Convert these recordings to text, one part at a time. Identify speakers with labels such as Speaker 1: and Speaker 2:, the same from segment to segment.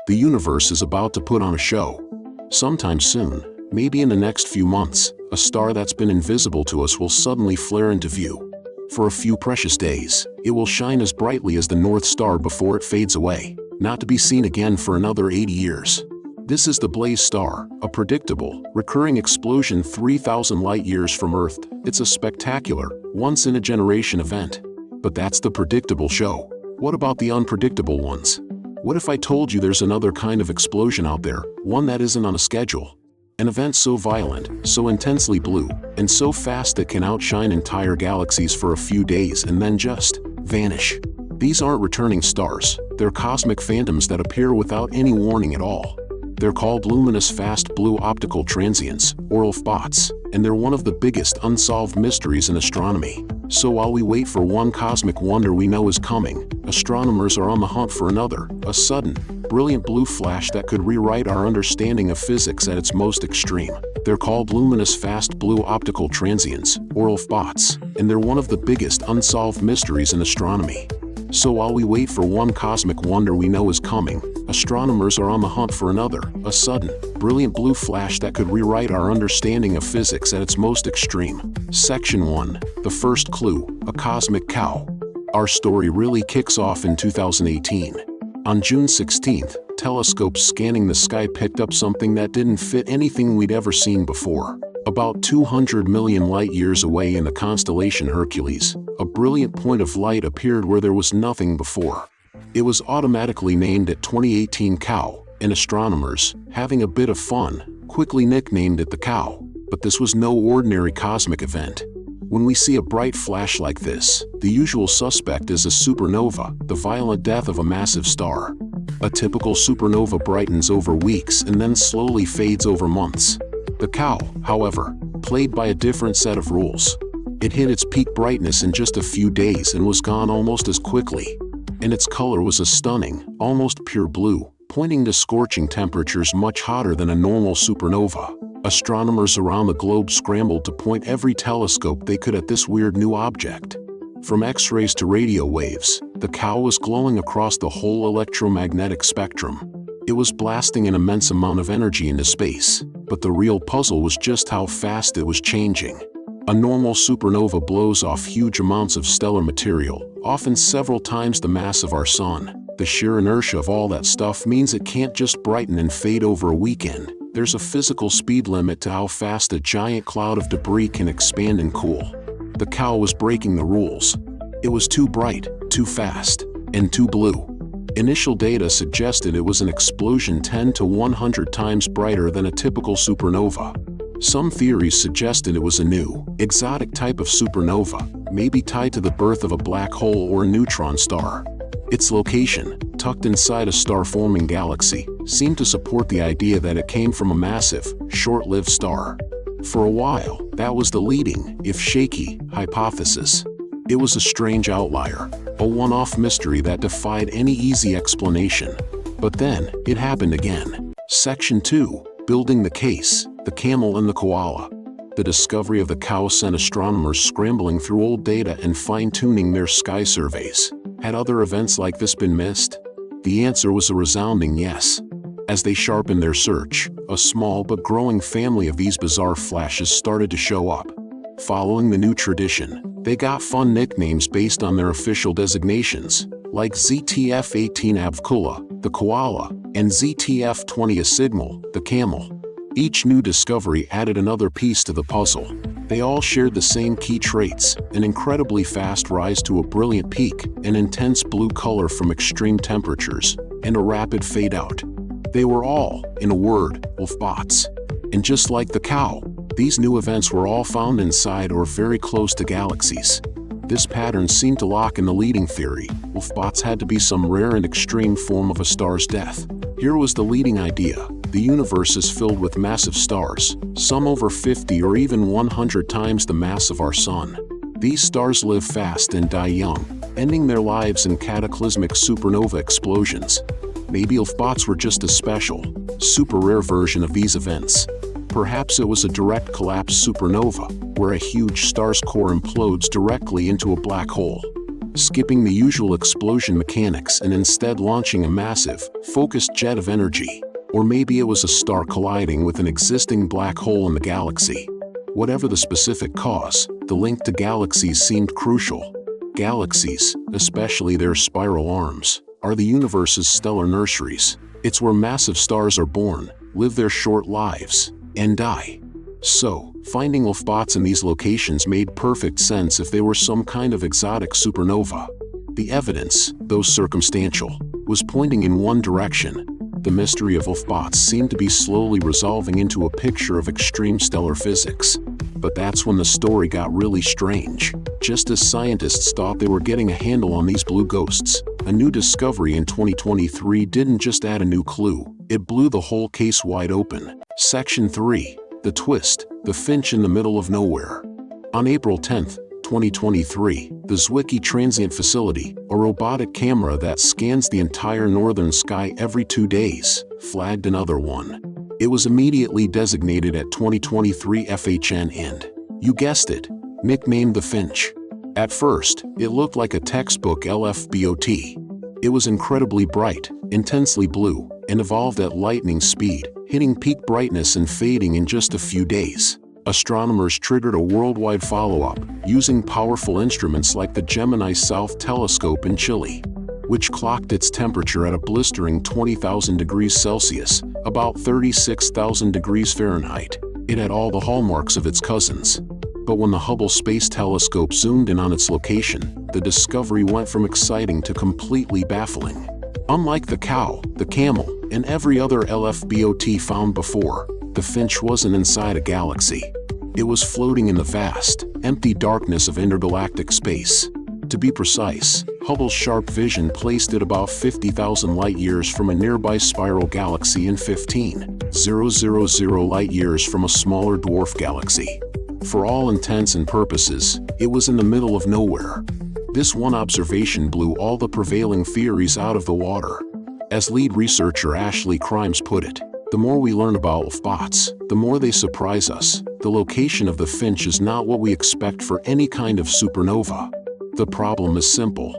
Speaker 1: The universe is about to put on a show. Sometime soon, maybe in the next few months, a star that's been invisible to us will suddenly flare into view. For a few precious days, it will shine as brightly as the North Star before it fades away, not to be seen again for another 80 years. This is the Blaze Star, a predictable, recurring explosion 3,000 light-years from Earth. It's a spectacular, once-in-a-generation event. But that's the predictable show. What about the unpredictable ones? What if I told you there's another kind of explosion out there, one that isn't on a schedule? An event so violent, so intensely blue, and so fast it can outshine entire galaxies for a few days and then just vanish. These aren't returning stars, they're cosmic phantoms that appear without any warning at all. They're called luminous fast blue optical transients, or LFBOTs, and they're one of the biggest unsolved mysteries in astronomy. So while we wait for one cosmic wonder we know is coming, astronomers are on the hunt for another, a sudden, brilliant blue flash that could rewrite our understanding of physics at its most extreme. They're called luminous fast blue optical transients, or LFBOTs, and they're one of the biggest unsolved mysteries in astronomy. So while we wait for one cosmic wonder we know is coming, astronomers are on the hunt for another, a sudden, brilliant blue flash that could rewrite our understanding of physics at its most extreme. Section 1. The first clue, a cosmic cow. Our story really kicks off in 2018. On June 16th, telescopes scanning the sky picked up something that didn't fit anything we'd ever seen before. About 200 million light-years away in the constellation Hercules, a brilliant point of light appeared where there was nothing before. It was automatically named at 2018 Cow, and astronomers, having a bit of fun, quickly nicknamed it the Cow. But this was no ordinary cosmic event. When we see a bright flash like this, the usual suspect is a supernova, the violent death of a massive star. A typical supernova brightens over weeks and then slowly fades over months. The Cow, however, played by a different set of rules. It hit its peak brightness in just a few days and was gone almost as quickly. And its color was a stunning, almost pure blue, pointing to scorching temperatures much hotter than a normal supernova. Astronomers around the globe scrambled to point every telescope they could at this weird new object. From X-rays to radio waves, the Cow was glowing across the whole electromagnetic spectrum. It was blasting an immense amount of energy into space, but the real puzzle was just how fast it was changing. A normal supernova blows off huge amounts of stellar material, often several times the mass of our sun. The sheer inertia of all that stuff means it can't just brighten and fade over a weekend. There's a physical speed limit to how fast a giant cloud of debris can expand and cool. The Cow was breaking the rules. It was too bright, too fast, and too blue. Initial data suggested it was an explosion 10 to 100 times brighter than a typical supernova. Some theories suggested it was a new, exotic type of supernova, maybe tied to the birth of a black hole or a neutron star. Its location, tucked inside a star-forming galaxy, seemed to support the idea that it came from a massive, short-lived star. For a while, that was the leading, if shaky, hypothesis. It was a strange outlier, a one-off mystery that defied any easy explanation. But then, it happened again. Section 2. Building the case, the camel and the koala. The discovery of the Cow sent astronomers scrambling through old data and fine-tuning their sky surveys. Had other events like this been missed? The answer was a resounding yes. As they sharpened their search, a small but growing family of these bizarre flashes started to show up. Following the new tradition, they got fun nicknames based on their official designations, like ZTF-18 Avkula, the koala, and ZTF-20 Asigmal, the camel. Each new discovery added another piece to the puzzle. They all shared the same key traits: an incredibly fast rise to a brilliant peak, an intense blue color from extreme temperatures, and a rapid fade out. They were all, in a word, LFBOTs. And just like the Cow, these new events were all found inside or very close to galaxies. This pattern seemed to lock in the leading theory: LFBOTs had to be some rare and extreme form of a star's death. Here was the leading idea: the universe is filled with massive stars, some over 50 or even 100 times the mass of our sun. These stars live fast and die young, ending their lives in cataclysmic supernova explosions. Maybe LFBOTs were just a special, super rare version of these events. Perhaps it was a direct collapse supernova, where a huge star's core implodes directly into a black hole. skipping the usual explosion mechanics and instead launching a massive, focused jet of energy. Or maybe it was a star colliding with an existing black hole in the galaxy. Whatever the specific cause, the link to galaxies seemed crucial. Galaxies, especially their spiral arms, are the universe's stellar nurseries. It's where massive stars are born, live their short lives, and die. So, finding spots in these locations made perfect sense if they were some kind of exotic supernova. The evidence, though circumstantial, was pointing in one direction. The mystery of spots seemed to be slowly resolving into a picture of extreme stellar physics. But that's when the story got really strange. Just as scientists thought they were getting a handle on these blue ghosts, a new discovery in 2023 didn't just add a new clue, it blew the whole case wide open. Section 3. The Twist, the Finch in the Middle of Nowhere. On April 10, 2023, the Zwicky Transient Facility, a robotic camera that scans the entire northern sky every 2 days, flagged another one. It was immediately designated at 2023 FHN and, you guessed it, nicknamed the Finch. At first, it looked like a textbook LFBOT. It was incredibly bright, intensely blue, and evolved at lightning speed, hitting peak brightness and fading in just a few days. Astronomers triggered a worldwide follow-up, using powerful instruments like the Gemini South Telescope in Chile, which clocked its temperature at a blistering 20,000 degrees Celsius, about 36,000 degrees Fahrenheit. It had all the hallmarks of its cousins. But when the Hubble Space Telescope zoomed in on its location, the discovery went from exciting to completely baffling. Unlike the cow, the camel, and every other LFBOT found before, the Finch wasn't inside a galaxy. It was floating in the vast, empty darkness of intergalactic space. To be precise, Hubble's sharp vision placed it about 50,000 light-years from a nearby spiral galaxy and 15,000 light-years from a smaller dwarf galaxy. For all intents and purposes, it was in the middle of nowhere. This one observation blew all the prevailing theories out of the water. As lead researcher Ashley Crimes put it, the more we learn about spots, the more they surprise us. The location of the Finch is not what we expect for any kind of supernova. The problem is simple.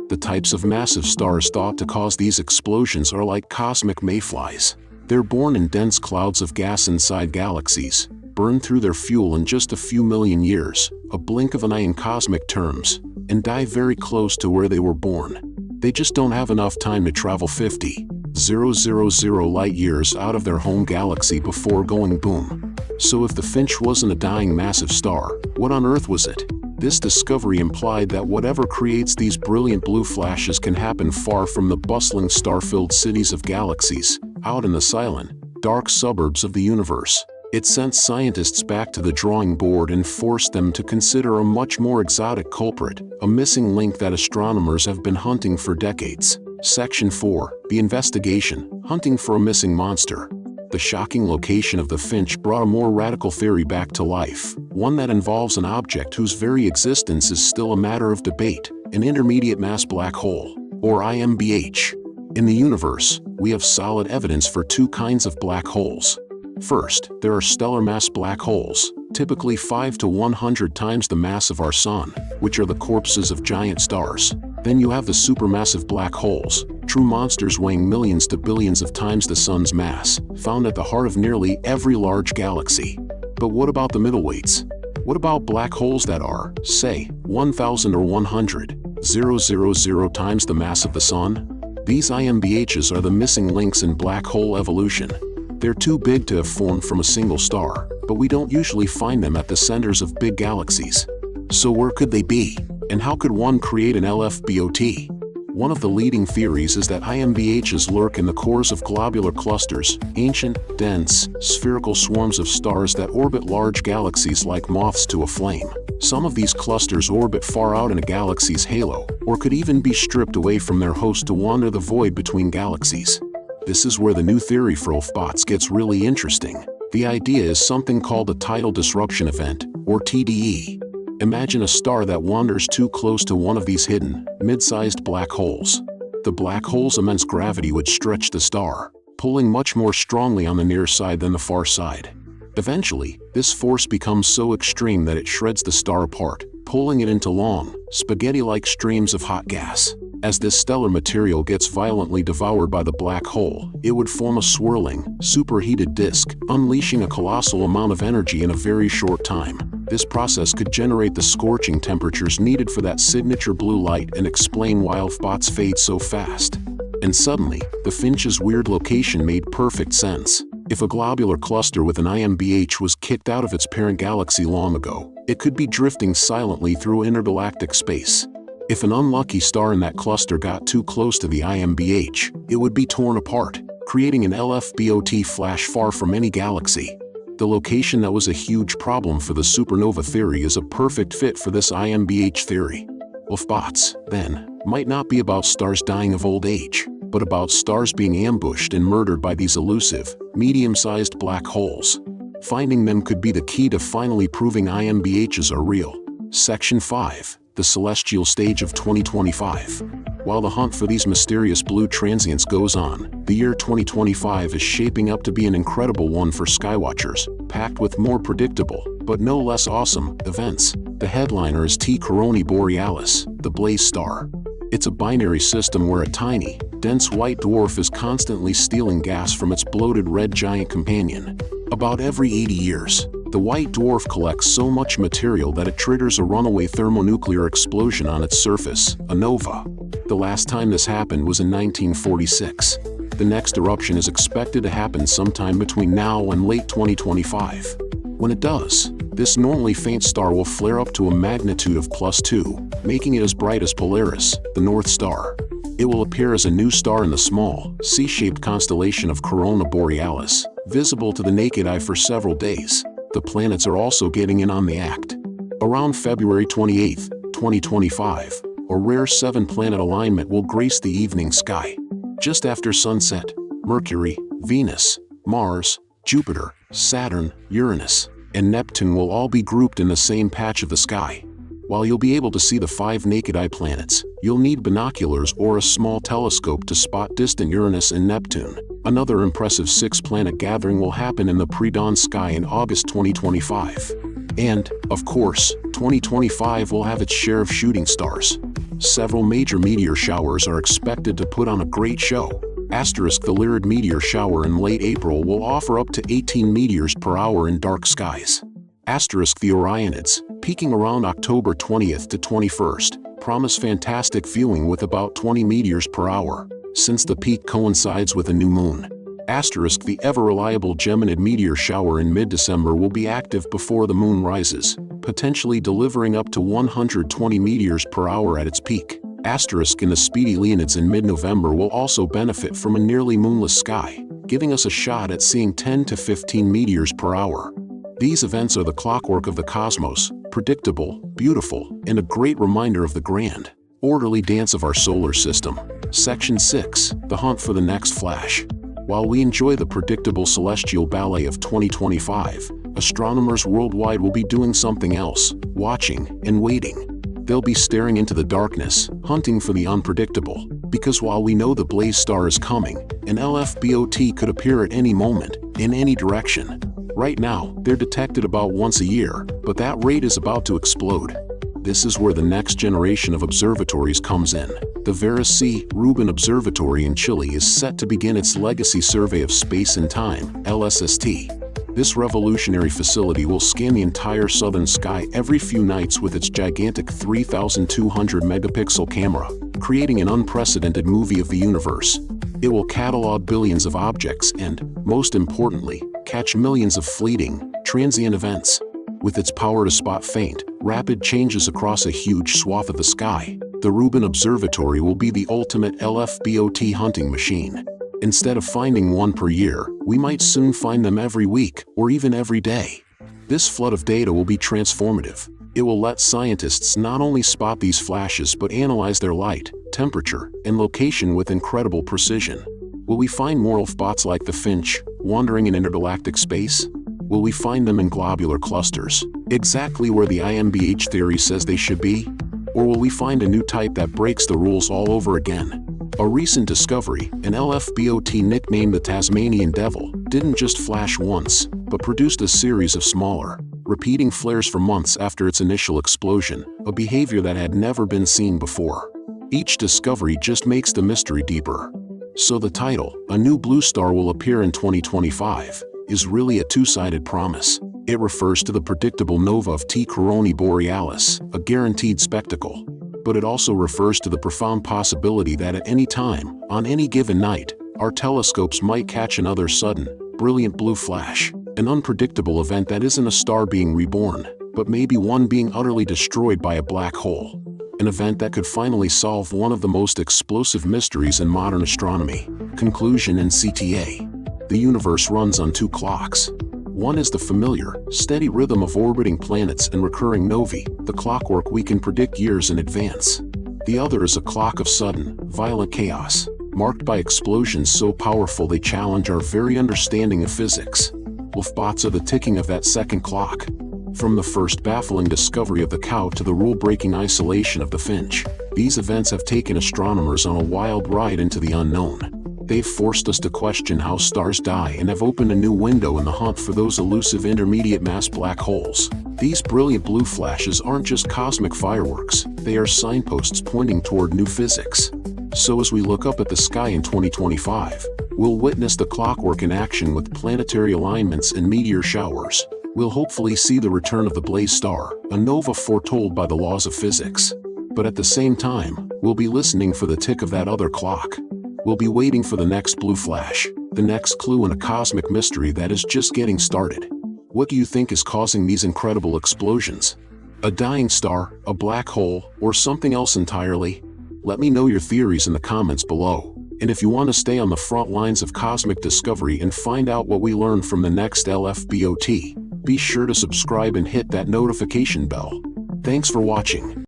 Speaker 1: The types of massive stars thought to cause these explosions are like cosmic mayflies. They're born in dense clouds of gas inside galaxies, burn through their fuel in just a few million years, a blink of an eye in cosmic terms, and die very close to where they were born. They just don't have enough time to travel 50,000 light-years out of their home galaxy before going boom. So if the Finch wasn't a dying massive star, what on earth was it? This discovery implied that whatever creates these brilliant blue flashes can happen far from the bustling star-filled cities of galaxies, out in the silent, dark suburbs of the universe. It sent scientists back to the drawing board and forced them to consider a much more exotic culprit, a missing link that astronomers have been hunting for decades. Section 4. The Investigation, Hunting for a Missing Monster. The shocking location of the Finch brought a more radical theory back to life, one that involves an object whose very existence is still a matter of debate, an intermediate mass black hole, or IMBH. In the universe, we have solid evidence for two kinds of black holes. First, there are stellar mass black holes, typically 5 to 100 times the mass of our Sun, which are the corpses of giant stars. Then you have the supermassive black holes, true monsters weighing millions to billions of times the Sun's mass, found at the heart of nearly every large galaxy. But what about the middleweights? What about black holes that are, say, 1,000 or 100,000 times the mass of the Sun? These IMBHs are the missing links in black hole evolution. They're too big to have formed from a single star, but we don't usually find them at the centers of big galaxies. So where could they be? And how could one create an LFBOT? One of the leading theories is that IMBHs lurk in the cores of globular clusters, ancient, dense, spherical swarms of stars that orbit large galaxies like moths to a flame. Some of these clusters orbit far out in a galaxy's halo, or could even be stripped away from their host to wander the void between galaxies. This is where the new theory for spots gets really interesting. The idea is something called a tidal disruption event, or TDE. Imagine a star that wanders too close to one of these hidden, mid-sized black holes. The black hole's immense gravity would stretch the star, pulling much more strongly on the near side than the far side. Eventually, this force becomes so extreme that it shreds the star apart, pulling it into long, spaghetti-like streams of hot gas. As this stellar material gets violently devoured by the black hole, it would form a swirling, superheated disk, unleashing a colossal amount of energy in a very short time. This process could generate the scorching temperatures needed for that signature blue light and explain why spots fade so fast. And suddenly, the Finch's weird location made perfect sense. If a globular cluster with an IMBH was kicked out of its parent galaxy long ago, it could be drifting silently through intergalactic space. If an unlucky star in that cluster got too close to the IMBH, it would be torn apart, creating an LFBOT flash far from any galaxy. The location that was a huge problem for the supernova theory is a perfect fit for this IMBH theory. Spots, then, might not be about stars dying of old age, but about stars being ambushed and murdered by these elusive, medium-sized black holes. Finding them could be the key to finally proving IMBHs are real. Section 5. The celestial stage of 2025. While the hunt for these mysterious blue transients goes on, the year 2025 is shaping up to be an incredible one for skywatchers, packed with more predictable, but no less awesome, events. The headliner is T Coronii Borealis, the blaze star. It's a binary system where a tiny, dense white dwarf is constantly stealing gas from its bloated red giant companion. About every 80 years, the white dwarf collects so much material that it triggers a runaway thermonuclear explosion on its surface, a nova. The last time this happened was in 1946. The next eruption is expected to happen sometime between now and late 2025. When it does, this normally faint star will flare up to a magnitude of +2, making it as bright as Polaris, the North Star. It will appear as a new star in the small, C-shaped constellation of Coronii Borealis, visible to the naked eye for several days. The planets are also getting in on the act. Around February 28, 2025, a rare 7-planet alignment will grace the evening sky. Just after sunset, Mercury, Venus, Mars, Jupiter, Saturn, Uranus, and Neptune will all be grouped in the same patch of the sky. While you'll be able to see the 5 naked-eye planets, you'll need binoculars or a small telescope to spot distant Uranus and Neptune. Another impressive 6-planet gathering will happen in the pre-dawn sky in August 2025. And, of course, 2025 will have its share of shooting stars. Several major meteor showers are expected to put on a great show. The Lyrid meteor shower in late April will offer up to 18 meteors per hour in dark skies. The Orionids, peaking around October 20th to 21st, promise fantastic viewing with about 20 meteors per hour, since the peak coincides with a new moon. The ever-reliable Geminid meteor shower in mid-December will be active before the moon rises, potentially delivering up to 120 meteors per hour at its peak. And the speedy Leonids in mid-November will also benefit from a nearly moonless sky, giving us a shot at seeing 10 to 15 meteors per hour. These events are the clockwork of the cosmos, predictable, beautiful, and a great reminder of the grand, orderly dance of our solar system. Section 6. The hunt for the next flash. While we enjoy the predictable celestial ballet of 2025, astronomers worldwide will be doing something else, watching and waiting. They'll be staring into the darkness, hunting for the unpredictable, because while we know the blaze star is coming, an LFBOT could appear at any moment, in any direction. Right now, they're detected about once a year, but that rate is about to explode. This is where the next generation of observatories comes in. The Vera C. Rubin Observatory in Chile is set to begin its legacy survey of space and time, LSST. This revolutionary facility will scan the entire southern sky every few nights with its gigantic 3,200 megapixel camera, creating an unprecedented movie of the universe. It will catalog billions of objects and, most importantly, catch millions of fleeting, transient events. With its power to spot faint, rapid changes across a huge swath of the sky, the Rubin Observatory will be the ultimate LFBOT hunting machine. Instead of finding one per year, we might soon find them every week, or even every day. This flood of data will be transformative. It will let scientists not only spot these flashes but analyze their light, temperature, and location with incredible precision. Will we find more spots like the Finch, wandering in intergalactic space? Will we find them in globular clusters, exactly where the IMBH theory says they should be? Or will we find a new type that breaks the rules all over again? A recent discovery, an LFBOT nicknamed the Tasmanian Devil, didn't just flash once, but produced a series of smaller, repeating flares for months after its initial explosion, a behavior that had never been seen before. Each discovery just makes the mystery deeper. So the title, "A New Blue Star Will Appear in 2025, is really a two-sided promise. It refers to the predictable nova of T Coronii Borealis, a guaranteed spectacle. But it also refers to the profound possibility that at any time, on any given night, our telescopes might catch another sudden, brilliant blue flash, an unpredictable event that isn't a star being reborn, but maybe one being utterly destroyed by a black hole. An event that could finally solve one of the most explosive mysteries in modern astronomy." Conclusion in CTA. The universe runs on two clocks. One is the familiar, steady rhythm of orbiting planets and recurring novae, the clockwork we can predict years in advance. The other is a clock of sudden, violent chaos, marked by explosions so powerful they challenge our very understanding of physics. Wolfbots are the ticking of that second clock. From the first baffling discovery of the cow to the rule-breaking isolation of the finch, these events have taken astronomers on a wild ride into the unknown. They've forced us to question how stars die and have opened a new window in the hunt for those elusive intermediate mass black holes. These brilliant blue flashes aren't just cosmic fireworks, they are signposts pointing toward new physics. So as we look up at the sky in 2025, we'll witness the clockwork in action with planetary alignments and meteor showers. We'll hopefully see the return of the blaze star, a nova foretold by the laws of physics. But at the same time, we'll be listening for the tick of that other clock. We'll be waiting for the next blue flash, the next clue in a cosmic mystery that is just getting started. What do you think is causing these incredible explosions? A dying star, a black hole, or something else entirely? Let me know your theories in the comments below. And if you want to stay on the front lines of cosmic discovery and find out what we learn from the next LFBOT, be sure to subscribe and hit that notification bell. Thanks for watching.